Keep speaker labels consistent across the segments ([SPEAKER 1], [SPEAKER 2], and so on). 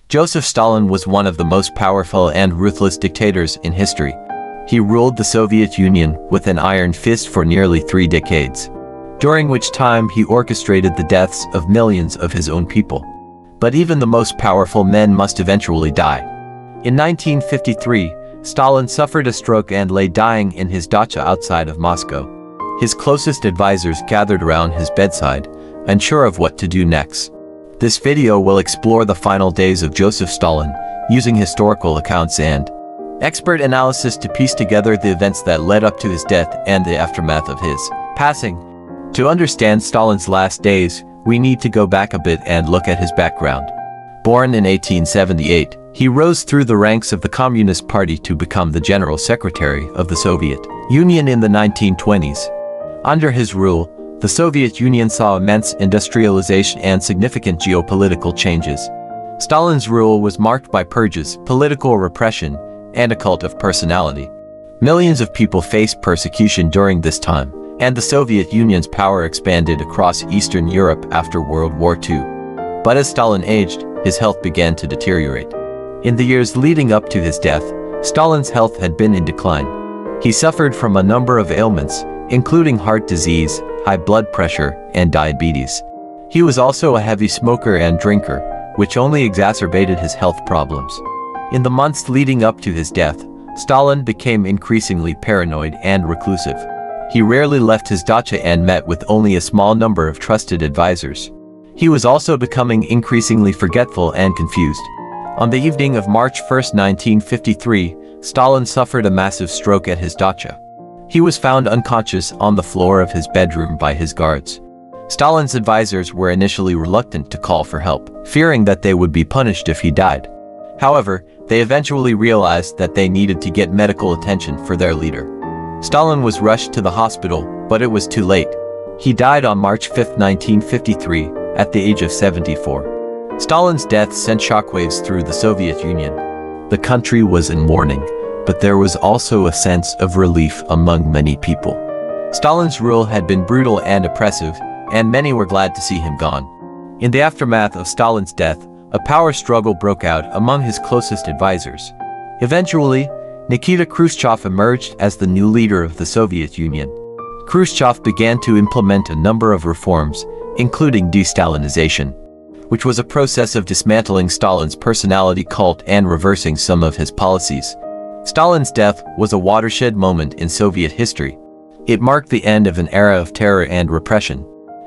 [SPEAKER 1] Joseph Stalin was one of the most powerful and ruthless dictators in history. He ruled the Soviet Union with an iron fist for nearly 3 decades, during which time he orchestrated the deaths of millions of his own people. But even the most powerful men must eventually die. In 1953, Stalin suffered a stroke and lay dying in his dacha outside of Moscow. His closest advisors gathered around his bedside, unsure of what to do next. This video will explore the final days of Joseph Stalin, using historical accounts and expert analysis to piece together the events that led up to his death and the aftermath of his passing. To understand Stalin's last days, we need to go back a bit and look at his background. Born in 1878, he rose through the ranks of the Communist Party to become the General Secretary of the Soviet Union in the 1920s. Under his rule, the Soviet Union saw immense industrialization and significant geopolitical changes. Stalin's rule was marked by purges, political repression, and a cult of personality. Millions of people faced persecution during this time, and the Soviet Union's power expanded across Eastern Europe after World War II. But as Stalin aged, his health began to deteriorate. In the years leading up to his death, Stalin's health had been in decline. He suffered from a number of ailments, including heart disease, high blood pressure, and diabetes. He was also a heavy smoker and drinker, which only exacerbated his health problems. In the months leading up to his death, Stalin became increasingly paranoid and reclusive. He rarely left his dacha and met with only a small number of trusted advisors. He was also becoming increasingly forgetful and confused. On the evening of March 1, 1953, Stalin suffered a massive stroke at his dacha. He was found unconscious on the floor of his bedroom by his guards. Stalin's advisors were initially reluctant to call for help, fearing that they would be punished if he died. However, they eventually realized that they needed to get medical attention for their leader. Stalin was rushed to the hospital, but it was too late. He died on March 5, 1953, at the age of 74. Stalin's death sent shockwaves through the Soviet Union. The country was in mourning, but there was also a sense of relief among many people. Stalin's rule had been brutal and oppressive, and many were glad to see him gone. In the aftermath of Stalin's death, a power struggle broke out among his closest advisors. Eventually, Nikita Khrushchev emerged as the new leader of the Soviet Union. Khrushchev began to implement a number of reforms, including de-Stalinization, which was a process of dismantling Stalin's personality cult and reversing some of his policies. Stalin's death was a watershed moment in Soviet history. It marked the end of an era of terror and repression.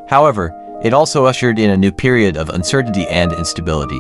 [SPEAKER 1] However, it also ushered in a new period of uncertainty and instability.